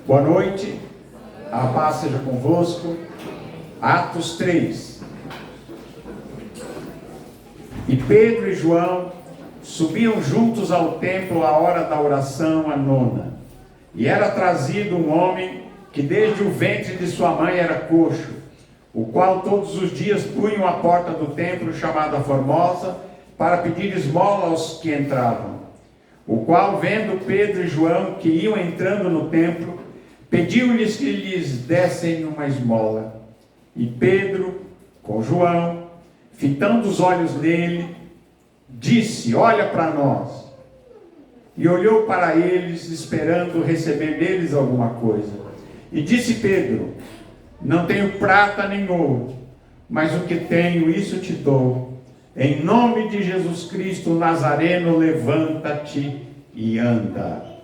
Boa noite, a paz seja convosco. Atos 3. E Pedro e João subiam juntos ao templo à hora da oração, a nona. E era trazido um homem que desde o ventre de sua mãe era coxo, o qual todos os dias punham à porta do templo chamada Formosa, para pedir esmola aos que entravam. O qual, vendo Pedro e João que iam entrando no templo, pediu-lhes que lhes dessem uma esmola. E Pedro, com João, fitando os olhos nele, disse: olha para nós. E olhou para eles, esperando receber deles alguma coisa. E disse Pedro: não tenho prata nem ouro, mas o que tenho, isso te dou. Em nome de Jesus Cristo Nazareno, levanta-te e anda.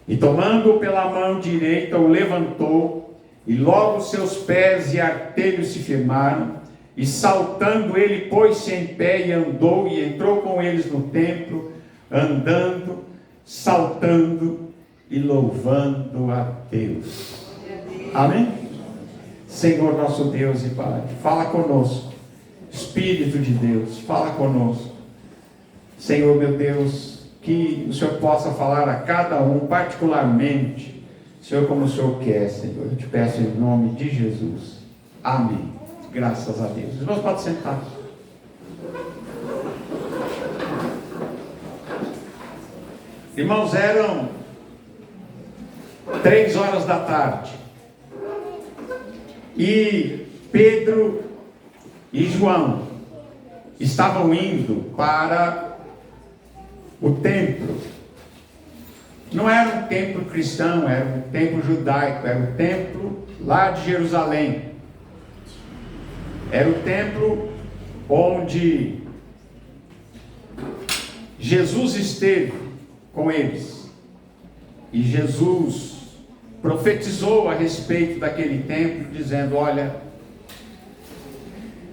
E tomando-o pela mão direita, o levantou, e logo seus pés e artelhos se firmaram, e saltando ele pôs-se em pé e andou, e entrou com eles no templo, andando, saltando e louvando a Deus. Amém? Senhor nosso Deus e Pai, fala conosco. Espírito de Deus, fala conosco. Senhor meu Deus, que o Senhor possa falar a cada um particularmente, Senhor, como o Senhor quer, Senhor. Eu te peço em nome de Jesus. Amém. Graças a Deus. Os irmãos podem sentar. Irmãos, eram 3 horas da tarde. E Pedro e João estavam indo para o templo. Não era um templo cristão, era um templo judaico, era um templo lá de Jerusalém. Era o templo onde Jesus esteve com eles. E Jesus profetizou a respeito daquele templo, dizendo: olha,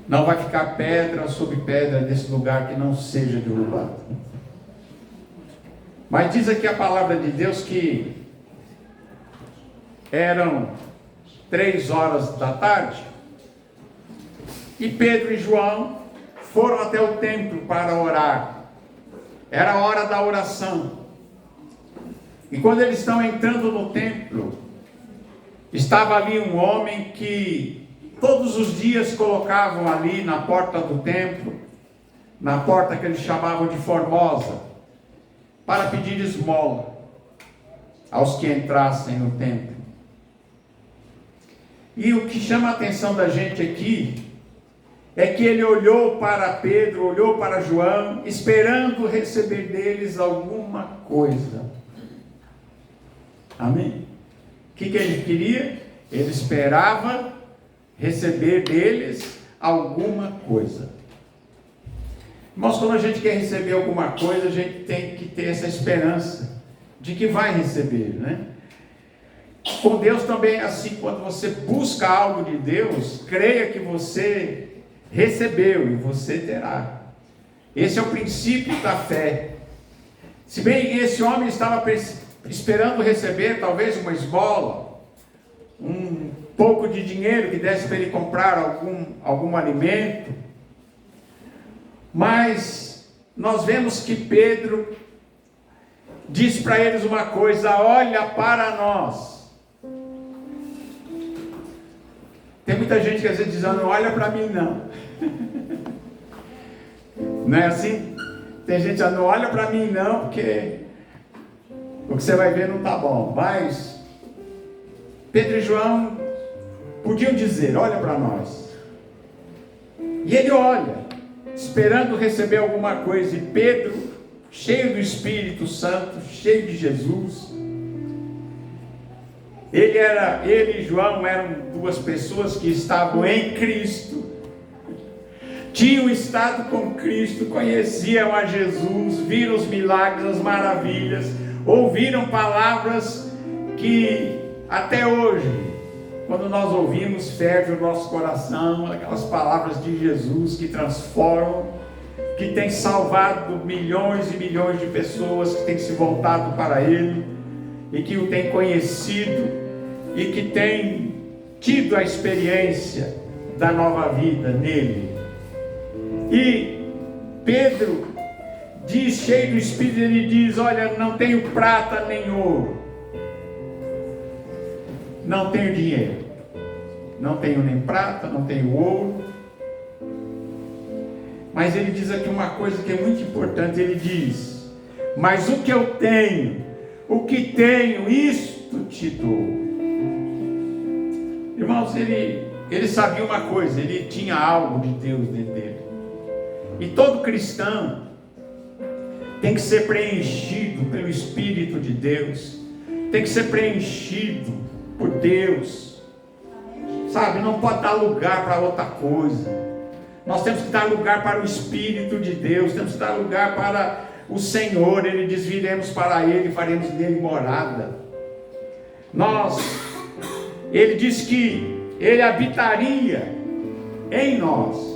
não vai ficar pedra sobre pedra nesse lugar que não seja derrubado. Mas diz aqui a palavra de Deus que eram 3 horas da tarde, e Pedro e João foram até o templo para orar. Era a hora da oração. E quando eles estão entrando no templo, estava ali um homem que todos os dias colocavam ali na porta do templo, na porta que eles chamavam de Formosa, para pedir esmola aos que entrassem no templo. E o que chama a atenção da gente aqui é que ele olhou para Pedro, olhou para João, esperando receber deles alguma coisa. Amém? O que ele queria? Ele esperava receber deles alguma coisa. Mas quando a gente quer receber alguma coisa, a gente tem que ter essa esperança de que vai receber, né? Com Deus também é assim. Quando você busca algo de Deus, creia que você recebeu e você terá. Esse é o princípio da fé. Se bem esse homem estava esperando receber talvez uma esmola, um pouco de dinheiro que desse para ele comprar algum alimento, mas nós vemos que Pedro diz para eles uma coisa: olha para nós. Tem muita gente que às vezes diz: não olha para mim não. Não é assim? Tem gente que diz: não olha para mim não, porque o que você vai ver não está bom. Mas Pedro e João podiam dizer: olha para nós. E ele olha, esperando receber alguma coisa. E Pedro, cheio do Espírito Santo, cheio de Jesus, ele e João eram 2 pessoas que estavam em Cristo, tinham estado com Cristo, conheciam a Jesus, viram os milagres, as maravilhas, ouviram palavras que até hoje, quando nós ouvimos, ferve o nosso coração, aquelas palavras de Jesus que transformam, que tem salvado milhões e milhões de pessoas que têm se voltado para Ele e que o têm conhecido e que têm tido a experiência da nova vida nele. E Pedro diz, cheio do Espírito, ele diz: olha, não tenho prata nem ouro, não tenho dinheiro, não tenho nem prata, não tenho ouro. Mas ele diz aqui uma coisa que é muito importante. Ele diz: mas o que eu tenho, o que tenho, isto te dou. Irmãos, ele sabia uma coisa, ele tinha algo de Deus dentro dele. E todo cristão tem que ser preenchido pelo Espírito de Deus, tem que ser preenchido por Deus, sabe? Não pode dar lugar para outra coisa. Nós temos que dar lugar para o Espírito de Deus, temos que dar lugar para o Senhor. Ele diz: viremos para Ele, faremos nele morada. Ele diz que Ele habitaria em nós.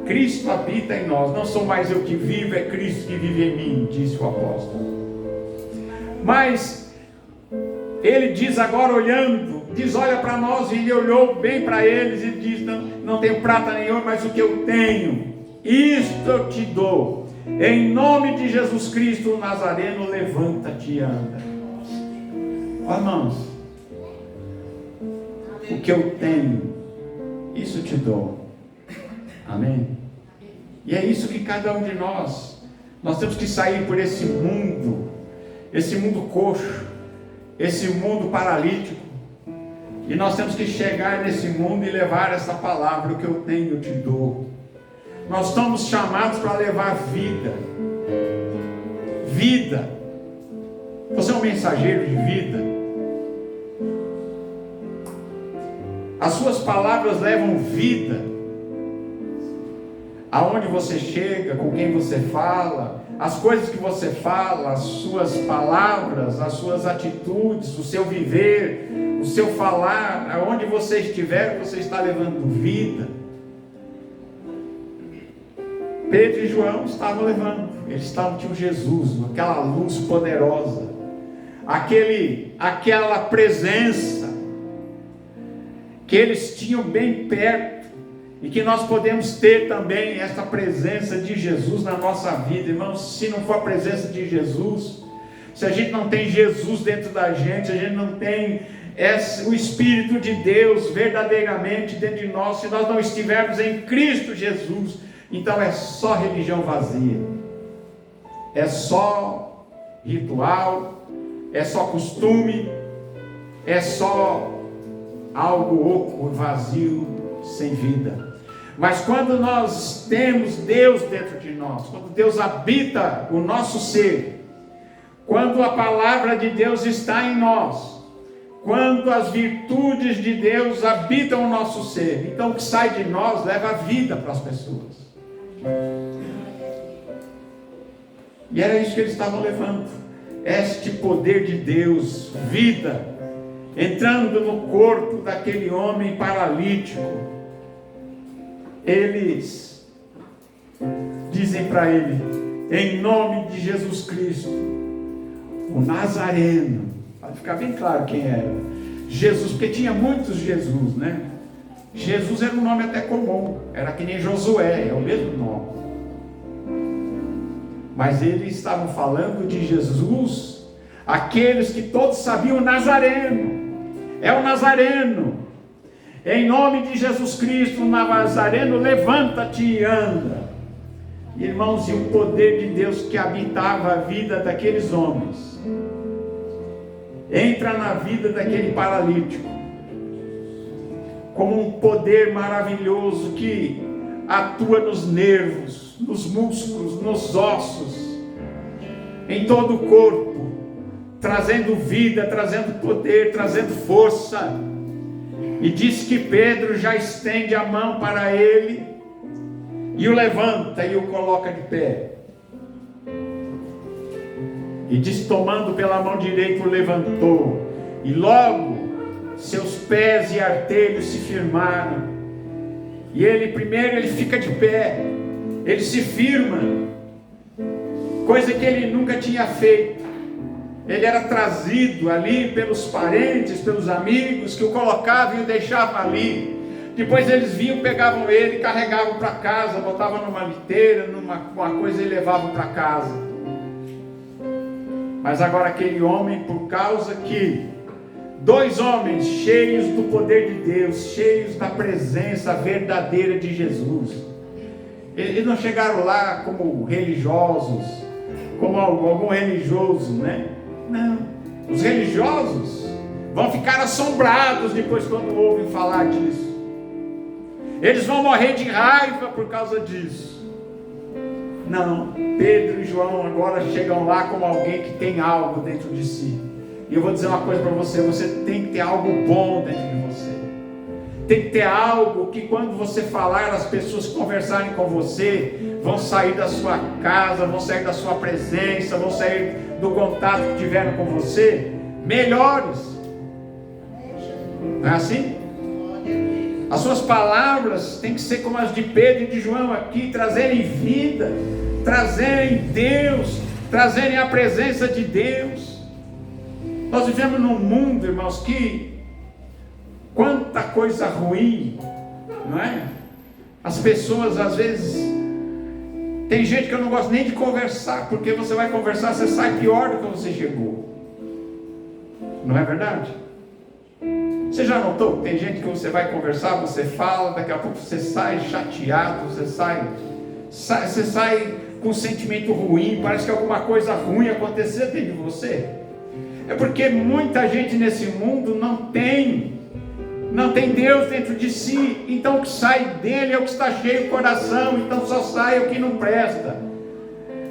Cristo habita em nós, não sou mais eu que vivo, é Cristo que vive em mim, disse o apóstolo. Mas ele diz agora, olhando, diz: olha para nós. E ele olhou bem para eles e diz: não tenho prata nenhuma, mas o que eu tenho, isto eu te dou. Em nome de Jesus Cristo o Nazareno, levanta-te e anda. Ó, irmãos, o que eu tenho, isso te dou. Amém? E é isso que cada um de nós temos que sair por esse mundo coxo, esse mundo paralítico, e nós temos que chegar nesse mundo e levar essa palavra: o que eu tenho eu te dou. Nós estamos chamados para levar vida. Você é um mensageiro de vida. As suas palavras levam vida. Aonde você chega, com quem você fala, as coisas que você fala, as suas palavras, as suas atitudes, o seu viver, o seu falar, aonde você estiver, você está levando vida. Pedro e João estavam levando, eles tinham Jesus, aquela luz poderosa, aquela presença que eles tinham bem perto. E que nós podemos ter também essa presença de Jesus na nossa vida. Irmãos, se não for a presença de Jesus, se a gente não tem Jesus dentro da gente, se a gente não tem o Espírito de Deus verdadeiramente dentro de nós, se nós não estivermos em Cristo Jesus, então é só religião vazia, é só ritual, é só costume, é só algo oco, vazio, sem vida. Mas quando nós temos Deus dentro de nós, quando Deus habita o nosso ser, quando a palavra de Deus está em nós, quando as virtudes de Deus habitam o nosso ser, então o que sai de nós leva vida para as pessoas. E era isso que eles estavam levando, este poder de Deus, vida, entrando no corpo daquele homem paralítico. Eles dizem para ele: em nome de Jesus Cristo, o Nazareno. Para ficar bem claro quem era Jesus, porque tinha muitos Jesus, né? Jesus era um nome até comum, era que nem Josué, é o mesmo nome. Mas eles estavam falando de Jesus, aqueles que todos sabiam: o Nazareno, é o Nazareno. Em nome de Jesus Cristo, o Nazareno, levanta-te e anda. Irmãos, e o poder de Deus que habitava a vida daqueles homens entra na vida daquele paralítico como um poder maravilhoso que atua nos nervos, nos músculos, nos ossos, em todo o corpo, trazendo vida, trazendo poder, trazendo força. E diz que Pedro já estende a mão para ele e o levanta e o coloca de pé. E diz: tomando pela mão direita, o levantou, e logo seus pés e artelhos se firmaram. E ele primeiro fica de pé, ele se firma, coisa que ele nunca tinha feito. Ele era trazido ali pelos parentes, pelos amigos, que o colocavam e o deixavam ali. Depois eles vinham, pegavam ele, carregavam para casa, botavam numa liteira, numa coisa e levavam para casa. Mas agora aquele homem, por causa que dois homens cheios do poder de Deus, cheios da presença verdadeira de Jesus, eles não chegaram lá como religiosos, como algum religioso, né? Não, os religiosos vão ficar assombrados depois quando ouvem falar disso. Eles vão morrer de raiva por causa disso. Não, Pedro e João agora chegam lá como alguém que tem algo dentro de si. E eu vou dizer uma coisa para você: você tem que ter algo bom dentro de você. Tem que ter algo que quando você falar, as pessoas que conversarem com você vão sair da sua casa, vão sair da sua presença, vão sair do contato que tiveram com você melhores. Não é assim? As suas palavras têm que ser como as de Pedro e de João aqui, trazerem vida, trazerem Deus, trazerem a presença de Deus. Nós vivemos num mundo, irmãos, que quanta coisa ruim, não é? As pessoas às vezes, tem gente que eu não gosto nem de conversar, porque você vai conversar, você sai pior do que você chegou. Não é verdade? Você já notou que tem gente que você vai conversar, você fala, daqui a pouco você sai chateado, você sai com um sentimento ruim, parece que alguma coisa ruim aconteceu dentro de você. É porque muita gente nesse mundo não tem Deus dentro de si, então o que sai dele é o que está cheio o coração, então só sai o que não presta.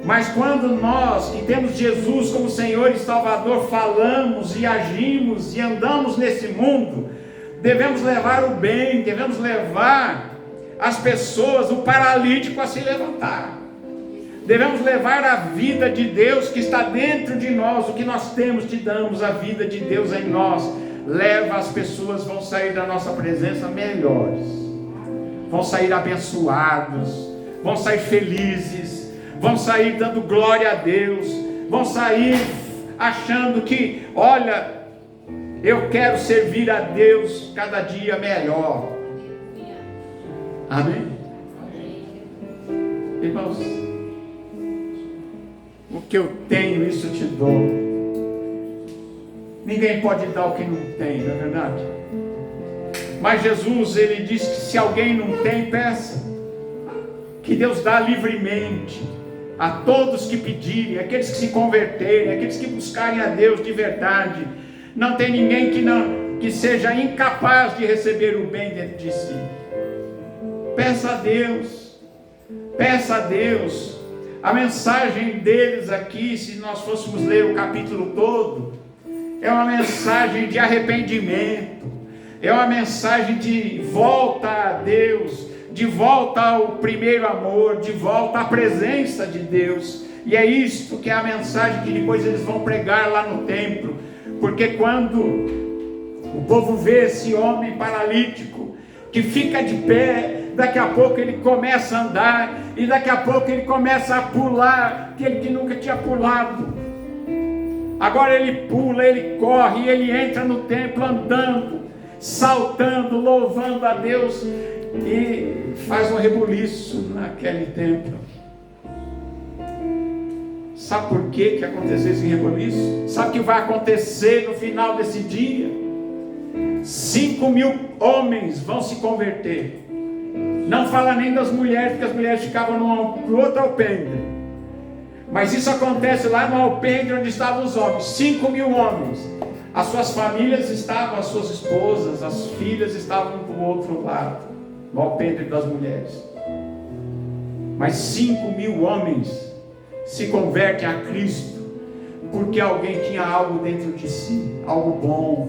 Mas quando nós, que temos Jesus como Senhor e Salvador, falamos e agimos e andamos nesse mundo, devemos levar o bem, devemos levar as pessoas, o paralítico a se levantar. Devemos levar a vida de Deus que está dentro de nós, o que nós temos, te damos, a vida de Deus em nós. Leva, as pessoas vão sair da nossa presença melhores, vão sair abençoados, vão sair felizes, vão sair dando glória a Deus, vão sair achando que, olha, eu quero servir a Deus cada dia melhor. Amém? Irmãos, o que eu tenho, isso eu te dou. Ninguém pode dar o que não tem, não é verdade? Mas Jesus, ele disse que se alguém não tem, peça. Que Deus dá livremente a todos que pedirem, aqueles que se converterem, aqueles que buscarem a Deus de verdade. Não tem ninguém que seja incapaz de receber o bem dentro de si. Peça a Deus. Peça a Deus. A mensagem deles aqui, se nós fôssemos ler o capítulo todo, é uma mensagem de arrependimento, é uma mensagem de volta a Deus, de volta ao primeiro amor, de volta à presença de Deus. E é isto que é a mensagem que depois eles vão pregar lá no templo, porque quando o povo vê esse homem paralítico que fica de pé, daqui a pouco ele começa a andar, e daqui a pouco ele começa a pular, aquele que nunca tinha pulado. Agora ele pula, ele corre, ele entra no templo andando, saltando, louvando a Deus, e faz um rebuliço naquele templo. Sabe por que aconteceu esse rebuliço? Sabe o que vai acontecer no final desse dia? 5.000 homens vão se converter. Não fala nem das mulheres, porque as mulheres ficavam no outro alpendre. Mas isso acontece lá no alpendre onde estavam os homens. 5.000 homens. As suas famílias estavam, as suas esposas, as filhas estavam do outro lado, no alpendre das mulheres. Mas 5.000 homens se convertem a Cristo, porque alguém tinha algo dentro de si, algo bom,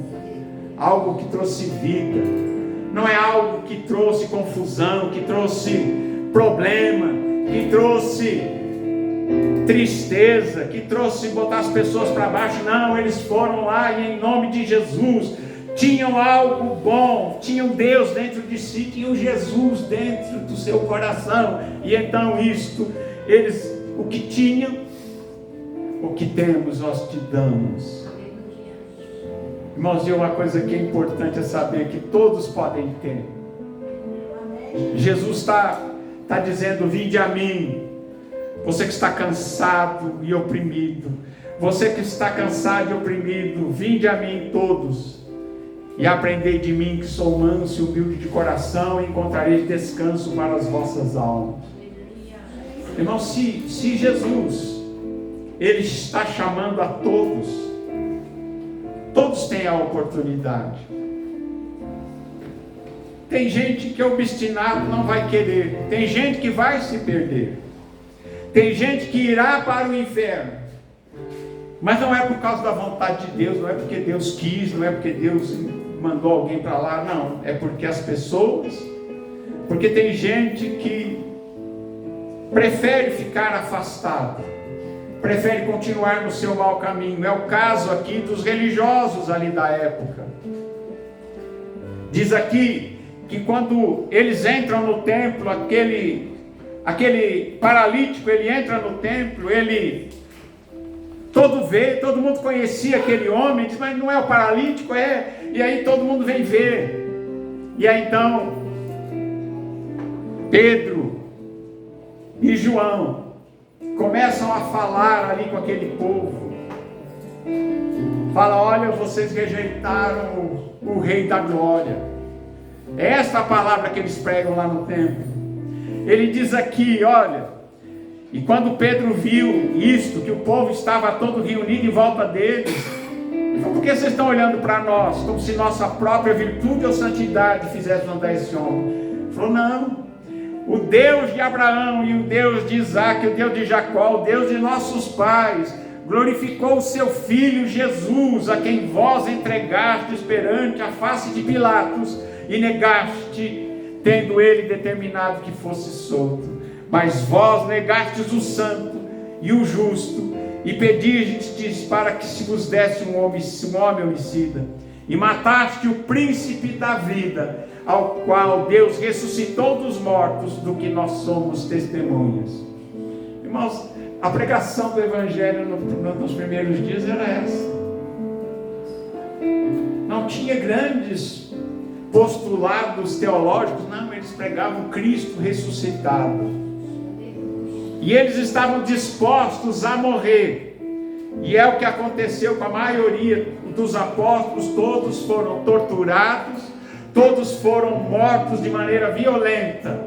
algo que trouxe vida. Não é algo que trouxe confusão, que trouxe problema, que trouxe tristeza, que trouxe botar as pessoas para baixo. Não, eles foram lá e em nome de Jesus tinham algo bom, tinham Deus dentro de si, tinham Jesus dentro do seu coração. E então o que tinham, o que temos nós te damos. Irmãos, e uma coisa que é importante é saber que todos podem ter. Jesus está dizendo: vinde a mim, você que está cansado e oprimido, você que está cansado e oprimido, vinde a mim todos, e aprendei de mim, que sou manso e humilde de coração, e encontrareis descanso para as vossas almas. Irmão, se Jesus, Ele está chamando a todos, todos têm a oportunidade. Tem gente que é obstinado, não vai querer. Tem gente que vai se perder. Tem gente que irá para o inferno. Mas não é por causa da vontade de Deus, não é porque Deus quis, não é porque Deus mandou alguém para lá, não. É porque as pessoas, porque tem gente que prefere ficar afastado, prefere continuar no seu mau caminho. É o caso aqui dos religiosos ali da época. Diz aqui que quando eles entram no templo, aquele paralítico, ele entra no templo, todo mundo conhecia aquele homem, diz: mas não é o paralítico? É. E aí todo mundo vem ver. E aí então Pedro e João começam a falar ali com aquele povo. Fala: olha, vocês rejeitaram o Rei da Glória. É esta a palavra que eles pregam lá no templo. Ele diz aqui, olha, e quando Pedro viu isto, que o povo estava todo reunido em volta deles, ele falou: por que vocês estão olhando para nós, como se nossa própria virtude ou santidade fizesse andar esse homem? Ele falou: não, o Deus de Abraão e o Deus de Isaac, o Deus de Jacó, o Deus de nossos pais, glorificou o seu Filho Jesus, a quem vós entregastes perante a face de Pilatos, e negaste, tendo ele determinado que fosse solto. Mas vós negastes o santo e o justo, e pedistes para que se vos desse um homem homicida, e mataste o príncipe da vida, ao qual Deus ressuscitou dos mortos, do que nós somos testemunhas. Irmãos, a pregação do Evangelho nos primeiros dias era essa. Não tinha grandes postulados teológicos, não, eles pregavam Cristo ressuscitado. E eles estavam dispostos a morrer. E é o que aconteceu com a maioria dos apóstolos. Todos foram torturados, todos foram mortos de maneira violenta,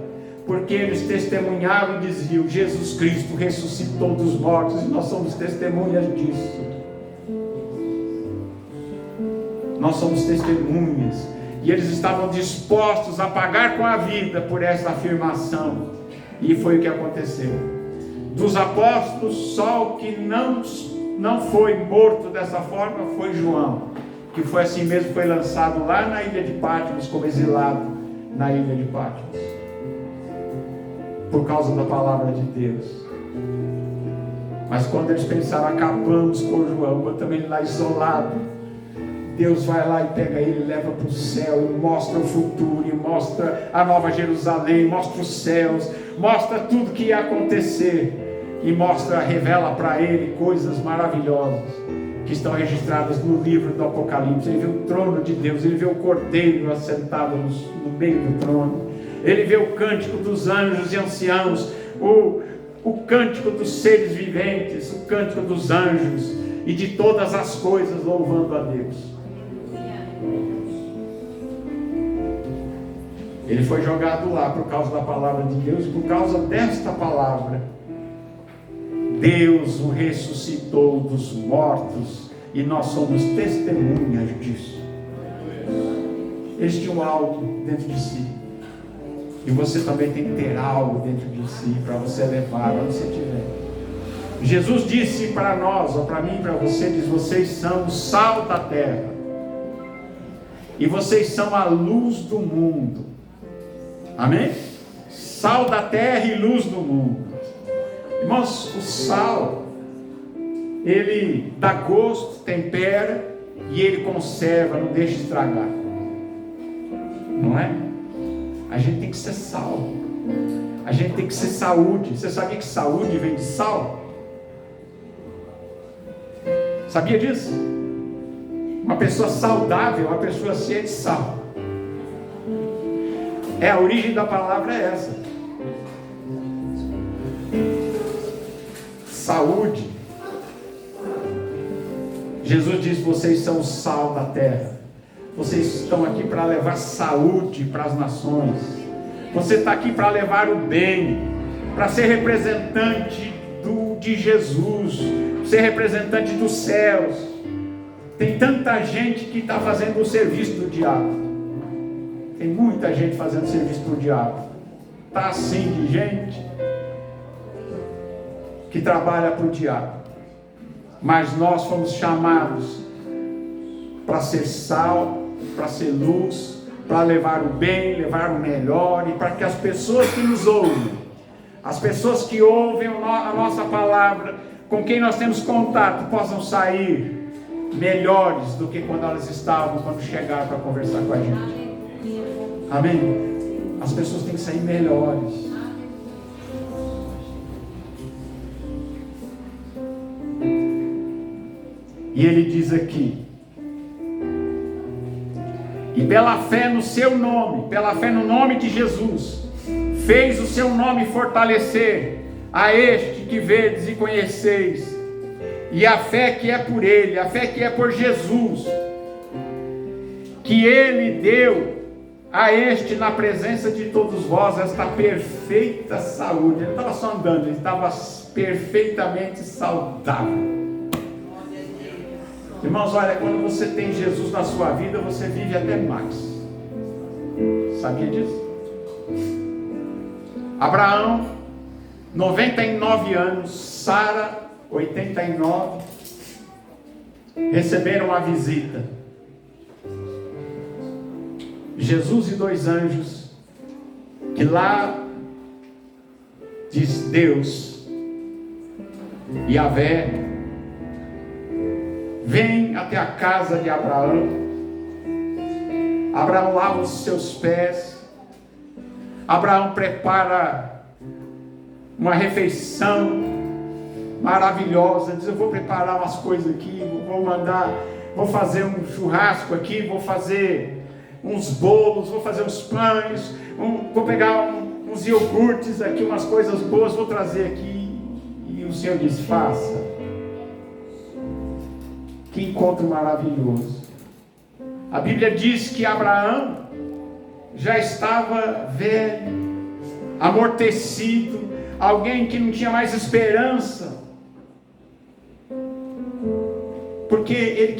porque eles testemunhavam e diziam: Jesus Cristo ressuscitou dos mortos, e nós somos testemunhas disso. Nós somos testemunhas. E eles estavam dispostos a pagar com a vida por essa afirmação. E foi o que aconteceu. Dos apóstolos, só o que não foi morto dessa forma foi João, que foi assim mesmo, foi lançado lá na ilha de Patmos, como exilado na ilha de Patmos, por causa da palavra de Deus. Mas quando eles pensaram: acabamos com João, botamos ele lá isolado, Deus vai lá e pega ele, leva para o céu, e mostra o futuro, e mostra a nova Jerusalém, mostra os céus, mostra tudo que ia acontecer, e revela para ele coisas maravilhosas que estão registradas no livro do Apocalipse. Ele vê o trono de Deus, ele vê o Cordeiro assentado no meio do trono, ele vê o cântico dos anjos e anciãos, o cântico dos seres viventes, o cântico dos anjos e de todas as coisas louvando a Deus. Ele foi jogado lá por causa da palavra de Deus, e por causa desta palavra, Deus o ressuscitou dos mortos, e nós somos testemunhas disso. Eles tinham algo dentro de si, e você também tem que ter algo dentro de si, para você levar onde você estiver. Jesus disse para nós, ou para mim e para você, diz: vocês são o sal da terra, e vocês são a luz do mundo. Amém? Sal da terra e luz do mundo. Irmãos, o sal, ele dá gosto, tempera, e Ele conserva, não deixa estragar. Não é? A gente tem que ser sal. A gente tem que ser saúde. Você sabia que saúde vem de sal? Sabia disso? Uma pessoa saudável, uma pessoa cheia de sal. A origem da palavra é essa. Saúde. Jesus disse: vocês são o sal da terra. Vocês estão aqui para levar saúde para as nações. Você está aqui para levar o bem, para ser representante de Jesus, ser representante dos céus. Tem tanta gente que está fazendo o serviço do diabo. Tem muita gente fazendo serviço do diabo. Está assim de gente que trabalha para o diabo. Mas nós fomos chamados para ser sal, para ser luz, para levar o bem, levar o melhor, e para que as pessoas que nos ouvem, as pessoas que ouvem a nossa palavra, com quem nós temos contato, possam sair melhores do que quando elas estavam, quando chegaram para conversar com a gente. Amém? As pessoas têm que sair melhores. E ele diz aqui: e pela fé no seu nome, pela fé no nome de Jesus, fez o seu nome fortalecer a este que vedes e conheceis, e a fé que é por ele, a fé que é por Jesus, que ele deu a este na presença de todos vós esta perfeita saúde. Ele não estava só andando, ele estava perfeitamente saudável. Irmãos, olha, quando você tem Jesus na sua vida, você vive até mais. Sabia disso? Abraão, 99 anos, Sara, 89, receberam uma visita. Jesus e 2 anjos, que lá diz Deus, Yahvé, vem até a casa de Abraão. Abraão lava os seus pés. Abraão prepara uma refeição maravilhosa. Diz: eu vou preparar umas coisas aqui, vou fazer um churrasco aqui, vou fazer uns bolos, vou fazer uns pães, vou pegar uns iogurtes aqui, umas coisas boas, vou trazer aqui. E o Senhor diz: faça. Que encontro maravilhoso. A Bíblia diz que Abraão já estava velho, amortecido, alguém que não tinha mais esperança, porque ele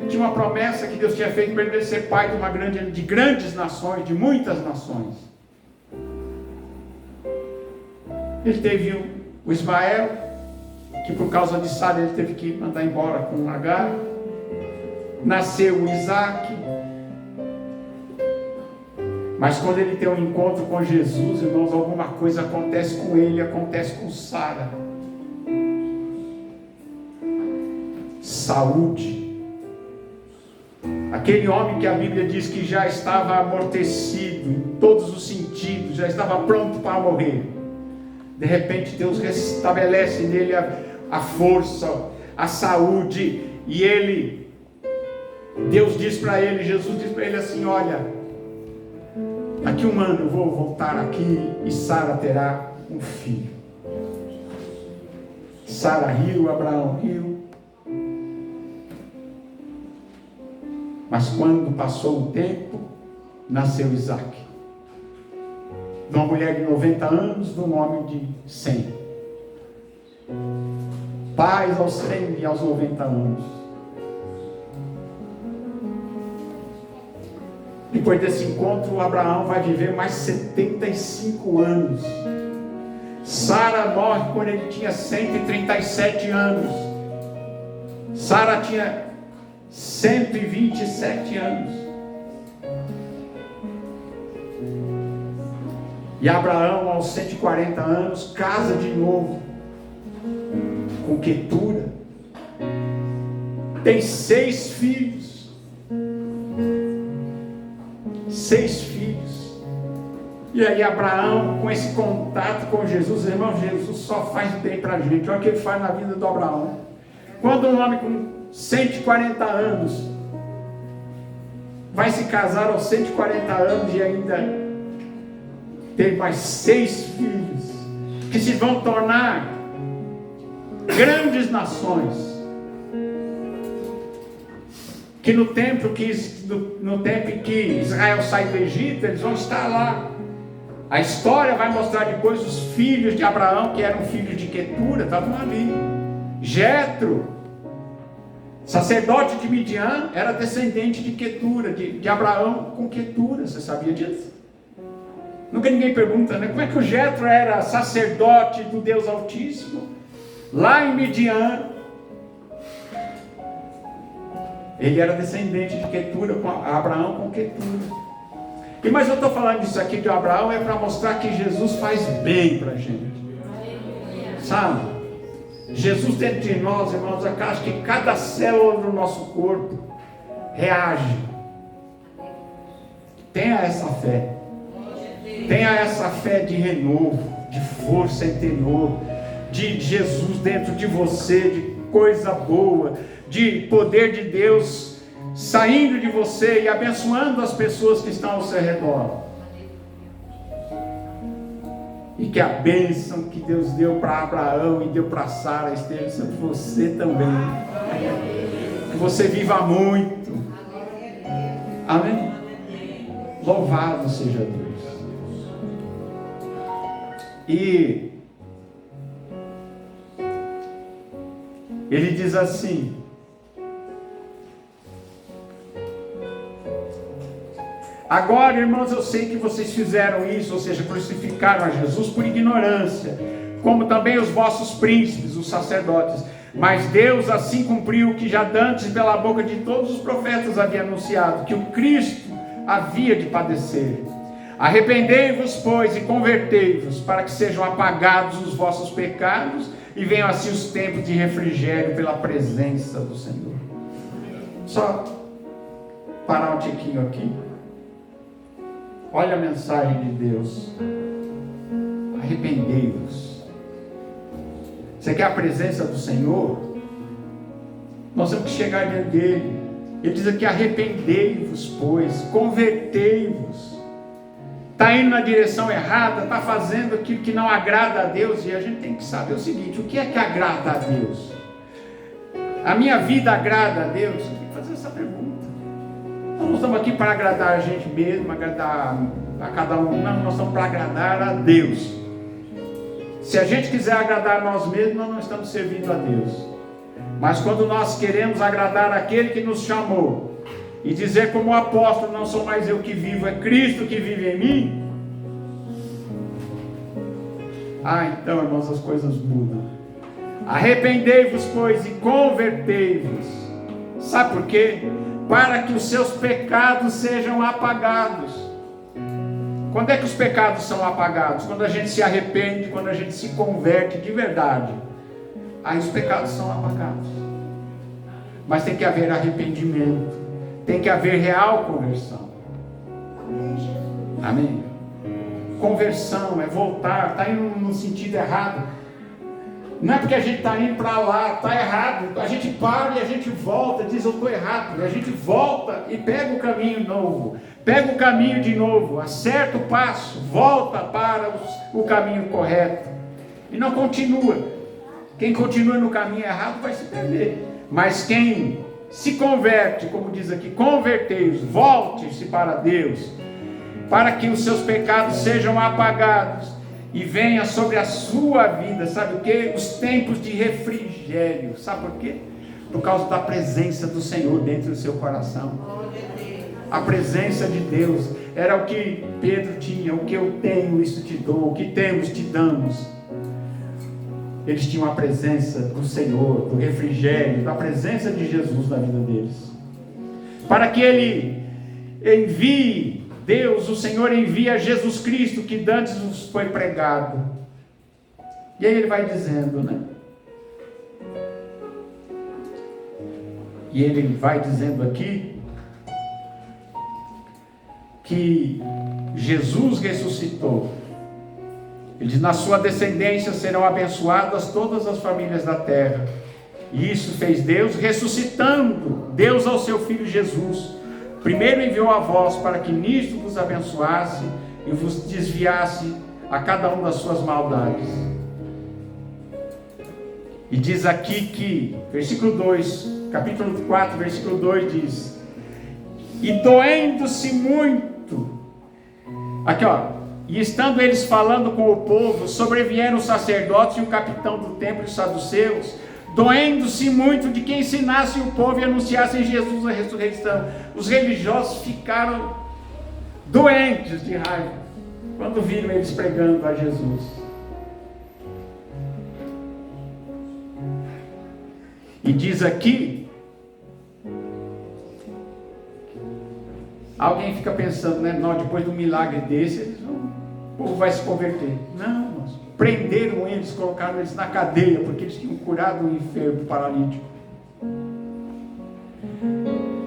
tinha uma promessa que Deus tinha feito para ele ser pai de grandes nações, de muitas nações. Ele teve o Ismael, que por causa de Sara ele teve que mandar embora com Agar. Nasceu o Isaac. Mas quando ele tem um encontro com Jesus, irmãos, alguma coisa acontece com ele, acontece com Sara. Saúde. Aquele homem que a Bíblia diz que já estava amortecido em todos os sentidos, já estava pronto para morrer. De repente Deus restabelece nele a força, a saúde, e Deus diz para ele, Jesus diz para ele assim: olha, daqui 1 ano eu vou voltar aqui e Sara terá um filho. Sara riu, Abraão riu. Mas quando passou o tempo, nasceu Isaac. De uma mulher de 90 anos, de um homem de 100. Pais aos 100 e aos 90 anos. Depois desse encontro, Abraão vai viver mais 75 anos. Sara morre quando ele tinha 137 anos. Sara tinha 127 anos. E Abraão, aos 140 anos, casa de novo com Quetura. tem 6 filhos. 6 filhos. E aí Abraão, com esse contato com Jesus, irmão, Jesus só faz bem para a gente. Olha o que ele faz na vida do Abraão. Quando um homem com 140 anos vai se casar aos 140 anos e ainda tem mais 6 filhos, que se vão tornar grandes nações, que no tempo que Israel sai do Egito, eles vão estar lá. A história vai mostrar depois os filhos de Abraão, que eram filhos de Quetura, estavam ali. Jetro, sacerdote de Midian, era descendente de Quetura, de Abraão com Quetura. Você sabia disso? Nunca ninguém pergunta, né? Como é que o Jetro era sacerdote do Deus Altíssimo? Lá em Midian, ele era descendente de Quetura, com Abraão com Quetura. Mas eu estou falando isso aqui de Abraão é para mostrar que Jesus faz bem para a gente. Sabe? Jesus dentro de nós, irmãos, acho que cada célula do nosso corpo reage. Tenha essa fé. Tenha essa fé de renovo, de força interior, de Jesus dentro de você, de coisa boa, de poder de Deus saindo de você e abençoando as pessoas que estão ao seu redor. E que a bênção que Deus deu para Abraão e deu para Sara esteja sobre você também. Que você viva muito. Amém? Louvado seja Deus. E ele diz assim: agora, irmãos, eu sei que vocês fizeram isso, ou seja, crucificaram a Jesus por ignorância, como também os vossos príncipes, os sacerdotes. Mas Deus assim cumpriu o que já dantes pela boca de todos os profetas havia anunciado, que o Cristo havia de padecer. Arrependei-vos, pois, e convertei-vos, para que sejam apagados os vossos pecados, e venham assim os tempos de refrigério pela presença do Senhor. Só parar um tiquinho aqui. Olha a mensagem de Deus. Arrependei-vos. Você quer a presença do Senhor? Nós temos que chegar diante dele. Ele diz aqui: arrependei-vos, pois, convertei-vos. Está indo na direção errada, está fazendo aquilo que não agrada a Deus. E a gente tem que saber o seguinte: o que é que agrada a Deus? A minha vida agrada a Deus? Eu tenho que fazer essa pergunta. Nós não estamos aqui para agradar a gente mesmo, agradar a cada um. Não, nós estamos para agradar a Deus. Se a gente quiser agradar a nós mesmos, nós não estamos servindo a Deus. Mas quando nós queremos agradar aquele que nos chamou, e dizer como o apóstolo: não sou mais eu que vivo, é Cristo que vive em mim. Então, irmãos, as coisas mudam. Arrependei-vos, pois, e convertei-vos. Sabe por quê? Para que os seus pecados sejam apagados. Quando é que os pecados são apagados? Quando a gente se arrepende, quando a gente se converte de verdade. Aí os pecados são apagados. Mas tem que haver arrependimento. Tem que haver real conversão. Amém? Conversão é voltar. Está indo no sentido errado. Não é porque a gente está indo para lá, está errado. A gente para e a gente volta, diz: eu estou errado. A gente volta e pega o caminho novo. Pega o caminho de novo, acerta o passo, volta para o caminho correto. E não continua. Quem continua no caminho errado vai se perder. Mas quem se converte, como diz aqui, convertei-os, volte-se para Deus, para que os seus pecados sejam apagados e venha sobre a sua vida, sabe o que? Os tempos de refrigério. Sabe por quê? Por causa da presença do Senhor dentro do seu coração. A presença de Deus era o que Pedro tinha: o que eu tenho, isso te dou, o que temos, te damos. Eles tinham a presença do Senhor, do refrigério, da presença de Jesus na vida deles. Para que Ele envie, Deus, o Senhor envia Jesus Cristo, que dantes nos foi pregado. E aí ele vai dizendo, né? E ele vai dizendo aqui que Jesus ressuscitou. Ele diz: na sua descendência serão abençoadas todas as famílias da terra. E isso fez Deus, ressuscitando Deus ao seu Filho Jesus. Primeiro enviou a vós para que nisto vos abençoasse e vos desviasse a cada um das suas maldades. E diz aqui que, versículo 2, capítulo 4, versículo 2 diz: e doendo-se muito, aqui ó, e estando eles falando com o povo, sobrevieram os sacerdotes e o capitão do templo e os saduceus, doendo-se muito de que ensinassem o povo e anunciassem Jesus a ressurreição. Os religiosos ficaram doentes de raiva quando viram eles pregando a Jesus. E diz aqui, alguém fica pensando, né? Não, depois de um milagre desse, o povo vai se converter. Não, irmãos. Prenderam eles, colocaram eles na cadeia, porque eles tinham curado um enfermo paralítico.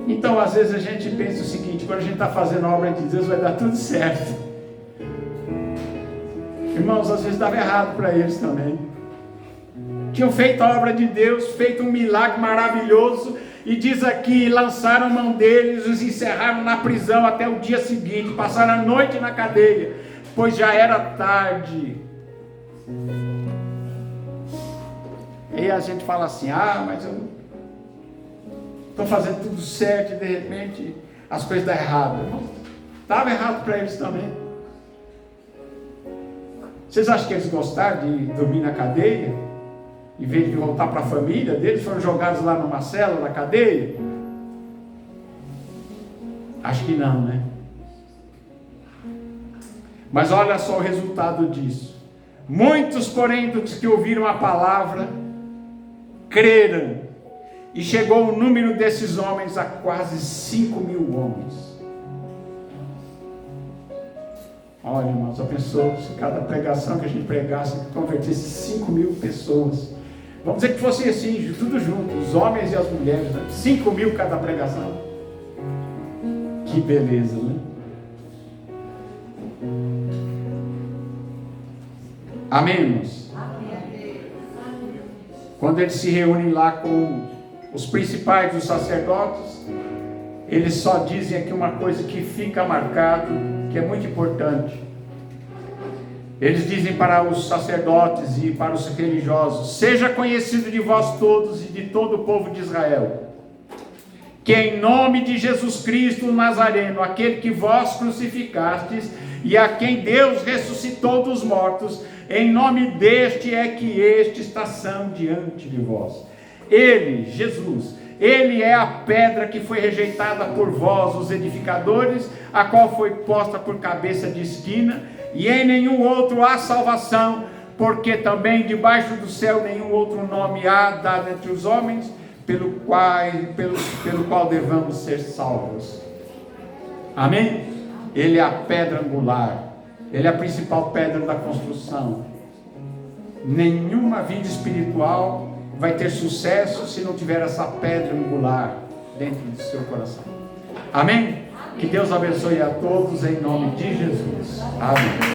Então, às vezes a gente pensa o seguinte: quando a gente está fazendo a obra de Deus, vai dar tudo certo. Irmãos, às vezes dava errado para eles também. Tinham feito a obra de Deus, feito um milagre maravilhoso, e diz aqui, lançaram mão deles, os encerraram na prisão até o dia seguinte, passaram a noite na cadeia, pois já era tarde. E a gente fala assim: ah, mas eu estou fazendo tudo certo e de repente as coisas dão errado. Estava errado para eles também. Vocês acham que eles gostaram de dormir na cadeia? Em vez de voltar para a família deles, foram jogados lá numa cela da cadeia? Acho que não, né? Mas olha só o resultado disso. Muitos, porém, dos que ouviram a palavra, creram. E chegou o número desses homens a quase 5.000 homens. Olha, irmãos, já pensou se cada pregação que a gente pregasse convertesse 5.000 pessoas? Vamos dizer que fosse assim, tudo junto, os homens e as mulheres, né? 5.000 cada pregação. Que beleza, né? Amém, irmãos? Amém. Quando eles se reúnem lá com os principais dos sacerdotes, eles só dizem aqui uma coisa que fica marcado, que é muito importante. Eles dizem para os sacerdotes e para os religiosos: seja conhecido de vós todos e de todo o povo de Israel, que em nome de Jesus Cristo o Nazareno, aquele que vós crucificastes e a quem Deus ressuscitou dos mortos, em nome deste é que este está são diante de vós. Ele, Jesus, ele é a pedra que foi rejeitada por vós, os edificadores, a qual foi posta por cabeça de esquina, e em nenhum outro há salvação, porque também debaixo do céu nenhum outro nome há dado entre os homens, pelo qual devamos ser salvos. Amém? Ele é a pedra angular, ele é a principal pedra da construção. Nenhuma vida espiritual vai ter sucesso se não tiver essa pedra angular dentro do seu coração. Amém? Que Deus abençoe a todos em nome de Jesus. Amém.